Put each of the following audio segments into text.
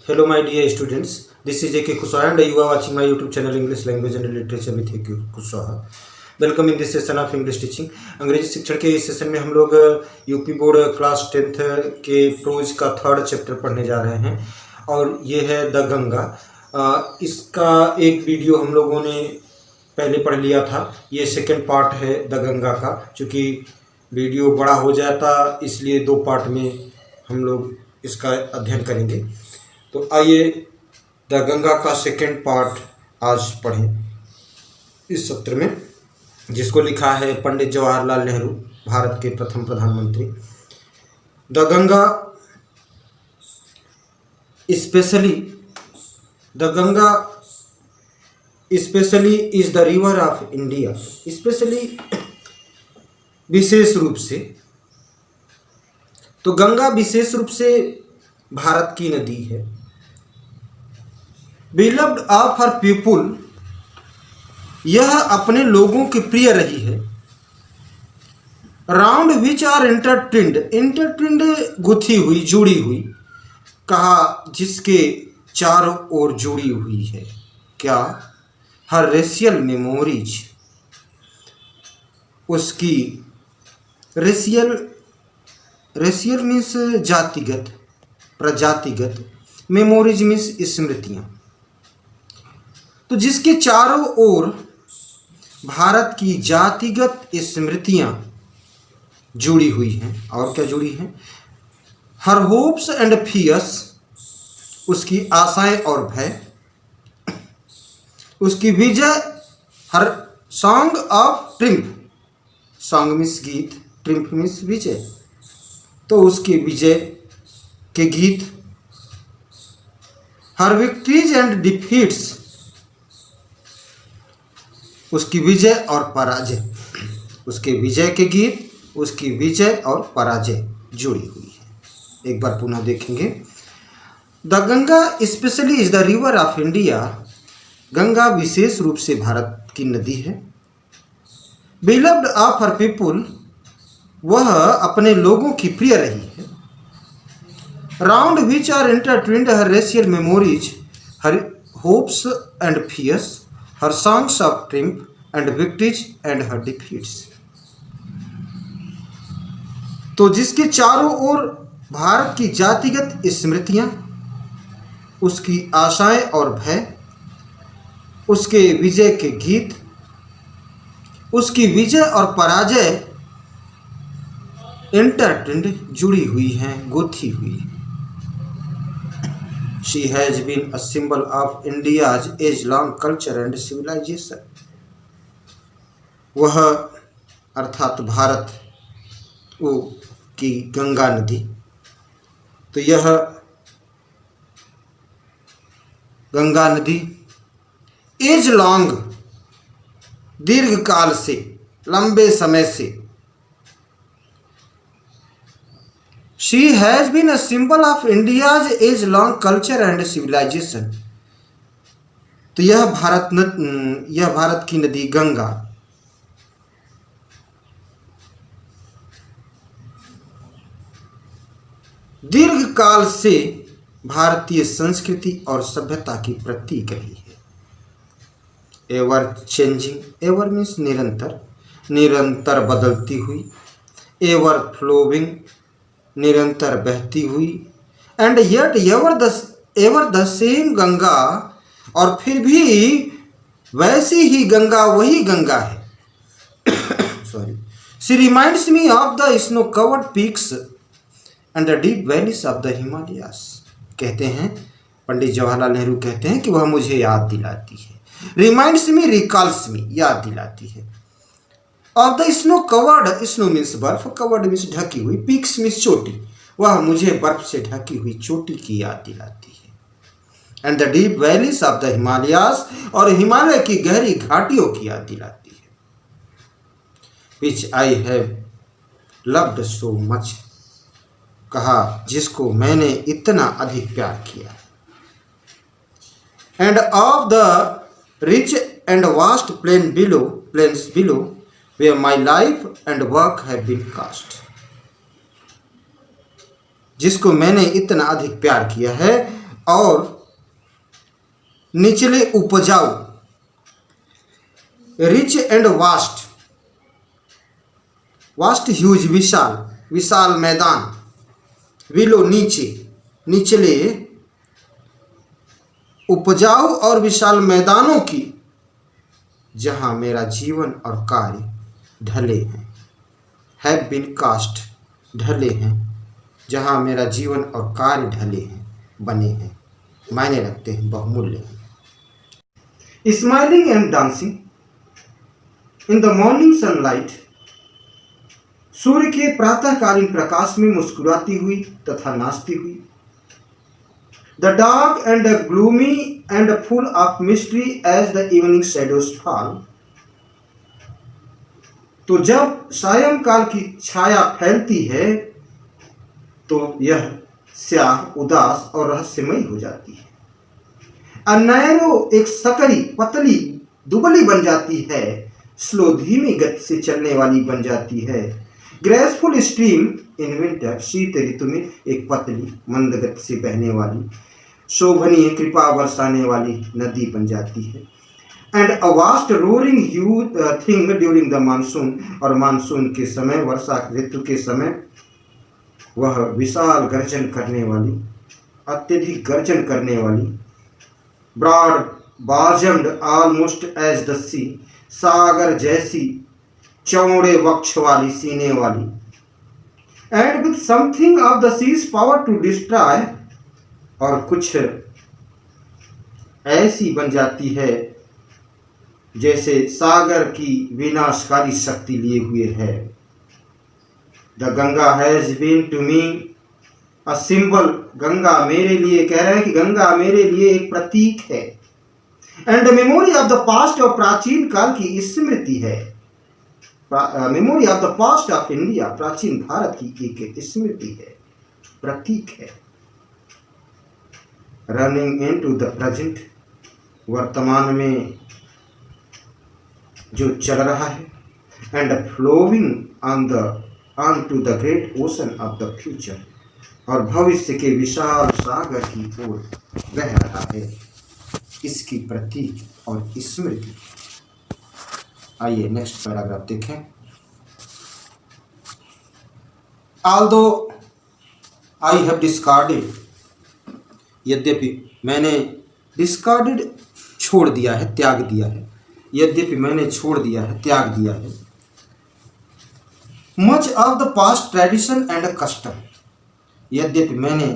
Hello, my dear students. This is A.K. Kuswaha and you are watching my YouTube channel English Language and Literature with A.K. Kuswaha. Welcome in this session of English teaching. अंग्रेजी शिक्षण के इस session में हम लोग UP board class 10th के pros का 3rd chapter पढ़ने जा रहे हैं और ये है द गंगा। इसका एक वीडियो हम लोगों ने पहले पढ़ लिया था। ये सेकंड पार्ट है द गंगा का। चूँकि वीडियो बड़ा हो जाता इसलिए 2 पार्ट में हम लोग इसका अध्ययन करेंगे। तो आइए द गंगा का सेकंड पार्ट आज पढ़ें इस सत्र में, जिसको लिखा है पंडित जवाहरलाल नेहरू, भारत के प्रथम प्रधानमंत्री। The Ganga specially is the river of India. Specially विशेष रूप से, तो गंगा विशेष रूप से भारत की नदी है। बिलव्ड ऑफ हर पीपुल, यह अपने लोगों के प्रिय रही है। राउंड विच आर इंटरट्विंड गुथी हुई, जुड़ी हुई। कहा जिसके चारों ओर जुड़ी हुई है। क्या? हर रेशियल मेमोरीज, उसकी रेशियल मीन्स जातिगत, प्रजातिगत, मेमोरीज मीन्स स्मृतियाँ। तो जिसके चारों ओर भारत की जातिगत स्मृतियाँ जुड़ी हुई हैं। और क्या जुड़ी हैं? हर होप्स एंड फियर्स, उसकी आशाएं और भय, उसकी विजय। Her song of triumph, song means गीत, ट्रिम्फ मीन्स विजय, तो उसके विजय के गीत। हर विक्ट्रीज एंड डिफीट्स, उसकी विजय और पराजय, उसके विजय के गीत, उसकी विजय और पराजय जुड़ी हुई है। एक बार पुनः देखेंगे। The Ganga specially is the river of India. Ganga विशेष रूप से भारत की नदी है। बिलव्ड ऑफ हर पीपुल, वह अपने लोगों की प्रिय रही है। Round which are intertwined her racial memories, her hopes and fears, her songs of triumph and victories and her defeats. तो जिसके चारों ओर भारत की जातिगत स्मृतियां, उसकी आशाएं और भय, उसके विजय के गीत, उसकी विजय और पराजय इंटरट्विंड जुड़ी हुई हैं, गुथी हुई। She has been a symbol of India's age-long culture and civilization. वह अर्थात भारत की गंगा नदी, तो यह गंगा नदी एज लॉन्ग, दीर्घ काल से, लंबे समय से, She has been a symbol of India's age-long culture and civilization. तो यह भारत की नदी गंगा दीर्घ काल से भारतीय संस्कृति और सभ्यता की प्रतीक रही है। एवर चेंजिंग, एवर मीन्स निरंतर, निरंतर बदलती हुई। एवर फ्लोविंग, निरंतर बहती हुई। And yet ever the same Ganga, और फिर भी वैसी ही गंगा, वही गंगा है। Sorry. She reminds me of the snow covered peaks and the deep valleys of the Himalayas. कहते हैं पंडित जवाहरलाल नेहरू कहते हैं कि वह मुझे याद दिलाती है। रिमाइंड्स मी, रिकॉल्स मी, याद दिलाती है। Of the snow covered, snow means बर्फ, कवर्ड मीन्स ढकी हुई, पीक्स मीन्स चोटी, वह मुझे बर्फ से ढकी हुई चोटी की याद दिलाती है। And the deep valleys of the Himalayas, और हिमालय की गहरी घाटियों की याद दिलाती है। Which I have loved so much, कहा जिसको मैंने इतना अधिक प्यार किया। And of the rich and vast plains below where my life and work have been cast। जिसको मैंने इतना अधिक प्यार किया है और निचले उपजाऊ, rich and vast, vast huge विशाल, विशाल मैदान, विलो नीचे, निचले उपजाऊ और विशाल मैदानों की जहां मेरा जीवन और कार्य ढले हैं, हैव बीन कास्ट, ढले हैं, जहां मेरा जीवन और कार्य ढले हैं, बने हैं, मायने रखते हैं, बहुमूल्य हैं। Smiling and dancing in the morning sunlight, सूर्य के प्रातःकालीन प्रकाश में मुस्कुराती हुई तथा नाचती हुई। The dark and gloomy and full of mystery as the evening shadows fall, तो जब सायंकाल की छाया फैलती है तो यह स्याह, उदास और रहस्यमयी हो जाती है। नैरो, एक सकरी, पतली, दुबली बन जाती है, स्लो, धीमी गति से चलने वाली बन जाती है। ग्रेसफुल स्ट्रीम इन विंटर, शीत ऋतु में एक पतली, मंद गति से बहने वाली, शोभनीय, कृपा बरसाने वाली नदी बन जाती है। And a vast roaring huge thing during the monsoon, और मानसून के समय, वर्षा ऋतु के समय वह विशाल गर्जन करने वाली, अत्यधिक गर्जन करने वाली। Broad bosomed almost as the sea, सागर जैसी चौड़े वक्ष वाली, सीने वाली। And with something of the sea's power to destroy, और कुछ ऐसी बन जाती है जैसे सागर की विनाशकारी शक्ति लिए हुए है। The Ganga has been to me a symbol, Ganga मेरे लिए, कह रहे हैं कि गंगा मेरे लिए एक प्रतीक है। And memory of the past, और प्राचीन काल की स्मृति है। Memory of the past of India, प्राचीन भारत की एक स्मृति है, प्रतीक है। रनिंग इनटू द प्रेजेंट, वर्तमान में जो चल रहा है। And flowing on to the great ocean of the future, और भविष्य के विशाल सागर की ओर बह रहा है, इसकी प्रतीक और स्मृति। आइए नेक्स्ट पैराग्राफ देखें। Although I have discarded, यद्यपि मैंने डिस्कार्डेड, छोड़ दिया है, त्याग दिया है, यद्यपि मैंने छोड़ दिया है, त्याग दिया है। Much of the past tradition and custom, यद्यपि मैंने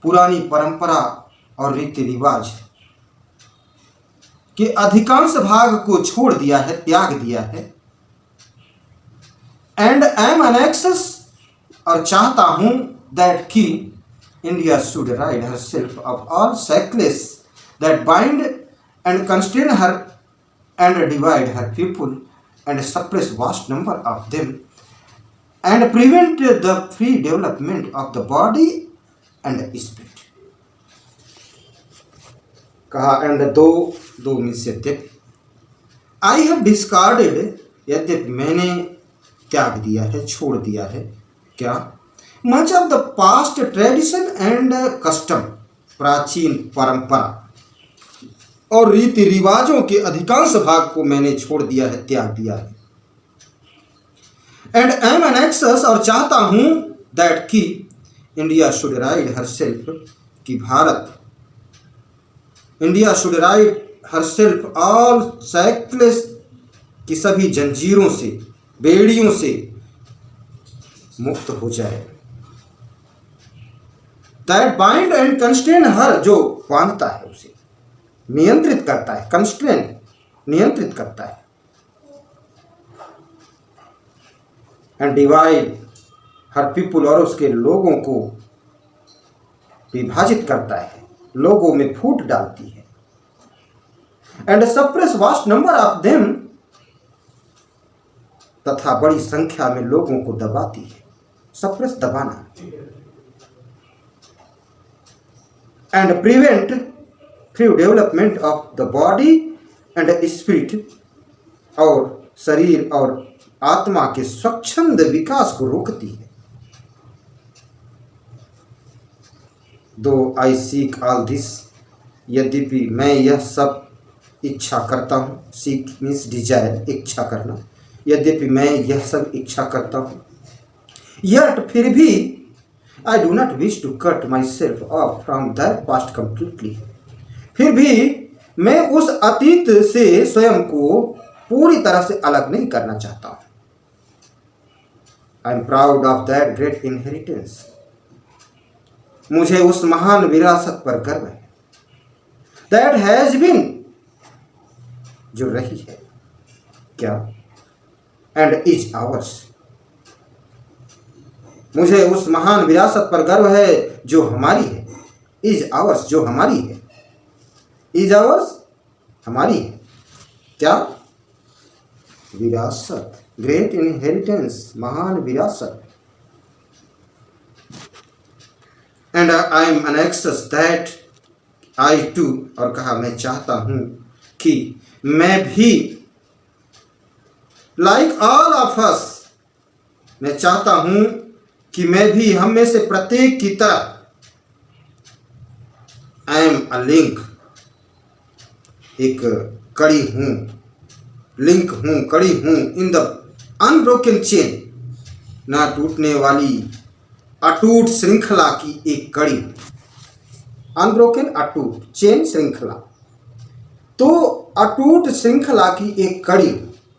पुरानी परंपरा और रीति रिवाज के अधिकांश भाग को छोड़ दिया है, त्याग दिया है। एंड एम एनेक्सस, और चाहता हूं दैट की India should rid her self of all shackles that bind and constrain her and divide her people and suppress vast number of them and prevent the free development of the body and spirit. कहा and दो means यद्यपि, I have discarded, यद्यपि मैंने त्याग दिया है, छोड़ दिया है, क्या? Much of the past tradition and custom, प्राचीन परंपरा और रीति रिवाजों के अधिकांश भाग को मैंने छोड़ दिया है, त्याग दिया है। एंड एम एन एक्सेस, और चाहता हूं दैट की India should rid herself, कि Bharat, India should rid herself all shackles, की सभी जंजीरों से, बेड़ियों से मुक्त हो जाए। दैट बाइंड एंड कंस्ट्रेन हर, जो बांधता है उसे, नियंत्रित करता है, कंस्ट्रेन, नियंत्रित करता है। एंड डिवाइड हर पीपुल, और उसके लोगों को विभाजित करता है, लोगों में फूट डालती है। And suppress vast number of them, तथा बड़ी संख्या में लोगों को दबाती है। सप्रेस, दबाना। And prevent free development of the body and spirit, और शरीर और आत्मा के स्वच्छंद विकास को रोकती है। दो आई सीक ऑल दिस, यद्यपि मैं यह सब इच्छा करता हूँ। सीक मीन्स डिजायर, इच्छा करना। यद्यपि मैं यह सब इच्छा करता हूँ, यट फिर भी I do not wish to cut myself off from that past completely, फिर भी मैं उस अतीत से स्वयं को पूरी तरह से अलग नहीं करना चाहता हूँ। I am proud of that great inheritance, मुझे उस महान विरासत पर गर्व है। दैट हैज बीन, जो रही है, क्या, एंड इज आवर्स, मुझे उस महान विरासत पर गर्व है जो हमारी है। इज आवर्स, जो हमारी है। इज आवर्स, हमारी है। क्या, विरासत, ग्रेट इनहेरिटेंस, महान विरासत। And I am anxious that I too, और कहा मैं चाहता हूं कि मैं भी, लाइक ऑल ऑफ अस, मैं चाहता हूं कि मैं भी हम में से प्रत्येक की तरह, आई एम अ लिंक, एक कड़ी हूं, लिंक हूं, कड़ी हूं, इन द अनब्रोकन चेन, ना टूटने वाली अटूट श्रृंखला की एक कड़ी। अनब्रोकन, अटूट, चेन, श्रृंखला, तो अटूट श्रृंखला की एक कड़ी,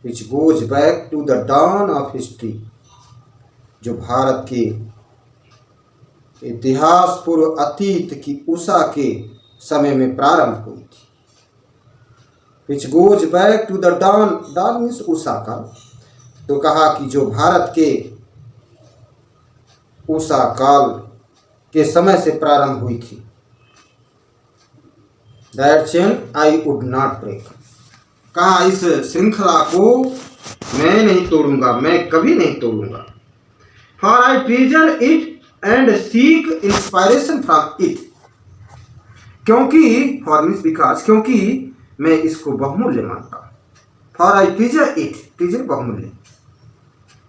which goes back to the dawn of history, जो भारत के इतिहास पूर्व अतीत की उषा के समय में प्रारंभ हुई थी। Which goes back to the dawn, dawn means उषा का, तो कहा कि जो भारत के उषा काल के समय से प्रारंभ हुई थी। That chain I would not break, कहा इस श्रृंखला को मैं नहीं तोड़ूंगा, मैं कभी नहीं तोड़ूंगा। For I treasure it and seek inspiration from it, क्योंकि, फॉर मीन्स बिकॉज, क्योंकि मैं इसको बहुमूल्य मानता हूँ। For I treasure it, treasure बहुमूल्य,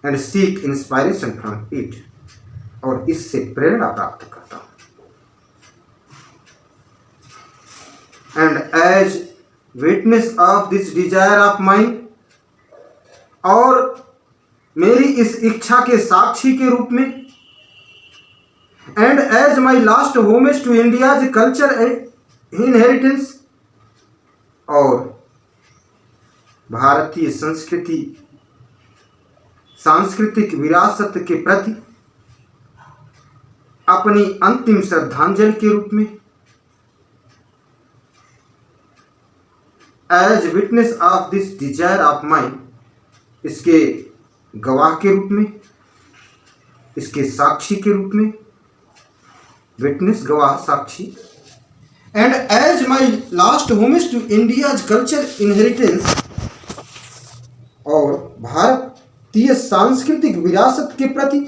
and seek inspiration from it, और इससे प्रेरणा प्राप्त करता हूँ। And as witness of this desire of mine, और मेरी इस इच्छा के साक्षी के रूप में, and as my last homage to India's culture and inheritance, और भारतीय संस्कृति, सांस्कृतिक विरासत के प्रति अपनी अंतिम श्रद्धांजलि के रूप में, as witness of this desire of mine, इसके गवाह के रूप में, इसके साक्षी के रूप में, विटनेस, गवाह, साक्षी, and as my last homage to India's culture inheritance, और भारतीय सांस्कृतिक विरासत के प्रति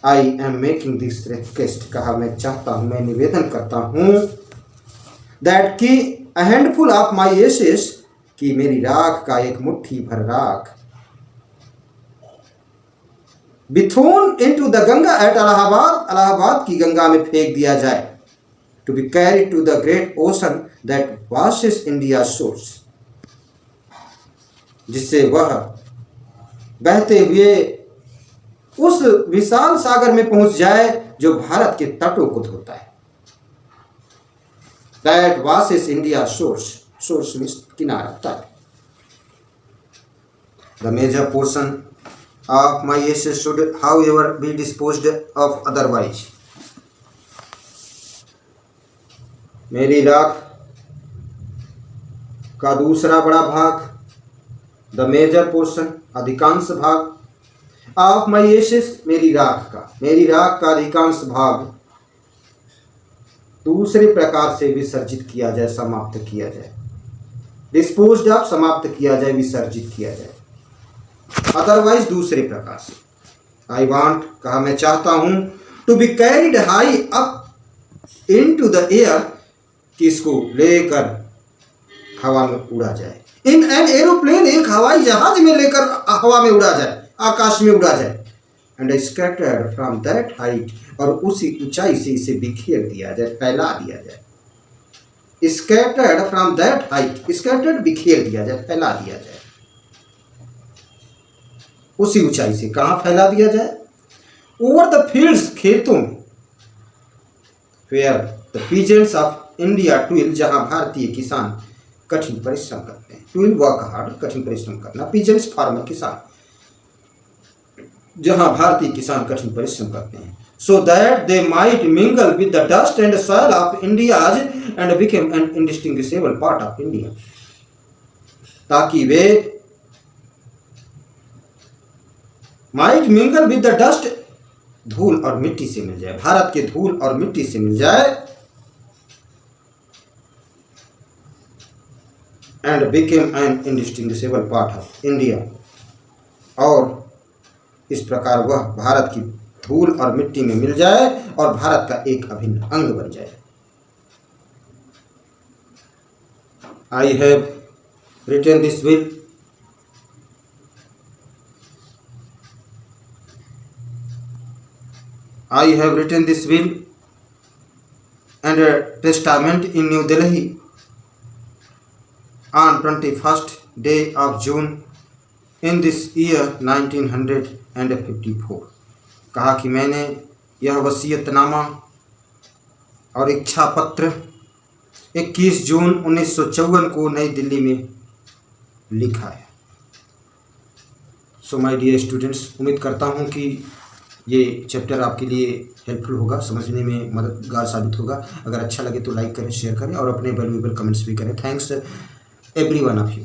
I am making this request, कहा मैं चाहता हूं, मैं निवेदन करता हूं, दैट की a handful of my ashes, कि मेरी राख का एक मुट्ठी भर राख, be thrown into the Ganga at Allahabad, Allahabad की गंगा में फेंक दिया जाए, to be carried to the great ocean that washes India shores, जिससे वह बहते हुए उस विशाल सागर में पहुंच जाए जो भारत के तटों को धोता है। That washes India shores, source means किनारा, तट। The major portion of my ashes should, however, be disposed of otherwise. मेरी राख का दूसरा बड़ा भाग, the major portion, अधिकांश भाग, of my ashes, मेरी राख का अधिकांश भाग दूसरे प्रकार से विसर्जित किया जाए, समाप्त किया जाए। डिस्पोज्ड ऑफ, समाप्त किया जाए, विसर्जित किया जाए। अदरवाइज, दूसरे प्रकार से। आई वॉन्ट, कहा मैं चाहता हूं, to be carried high up into the air, कि इसको लेकर हवा में उड़ा जाए। इन एन एरोप्लेन, एक हवाई जहाज में लेकर हवा में उड़ा जाए, आकाश में उड़ा जाए। And scattered from that height, और उसी ऊंचाई से इसे बिखेर दिया जाए, फैला दिया जाए। Scattered from that height, scattered बिखेर दिया जाए, फैला दिया जाए। उसी ऊंचाई से कहाँ फैला दिया जाए? ओवर द फील्ड्स, खेतों में। Where the peasants of India toil, जहां भारतीय किसान कठिन परिश्रम करते हैं। टूल वर्क हार्ड, कठिन परिश्रम करना। पीजेंट्स फार्मर, किसान, जहां भारतीय किसान कठिन परिश्रम करते हैं। So that they might mingle with the dust and soil of India's and became an indistinguishable part of India, ताकि वे might mingle with the dust, धूल और मिट्टी से मिल जाए, भारत के धूल और मिट्टी से मिल जाए, and became an indistinguishable part of India, और इस प्रकार वह भारत की धूल और मिट्टी में मिल जाए और भारत का एक अभिन्न अंग बन जाए। I have written this will, I have written this will and a testament in New Delhi on 21st day of June in this year 1954। कहा कि मैंने यह वसीयतनामा और इच्छा पत्र 21 जून 1954 को नई दिल्ली में लिखा है। सो माय डियर स्टूडेंट्स, उम्मीद करता हूँ कि ये चैप्टर आपके लिए हेल्पफुल होगा, समझने में मददगार साबित होगा। अगर अच्छा लगे तो लाइक करें, शेयर करें और अपने वैल्यूएबल कमेंट्स भी करें। Thanks every one of you.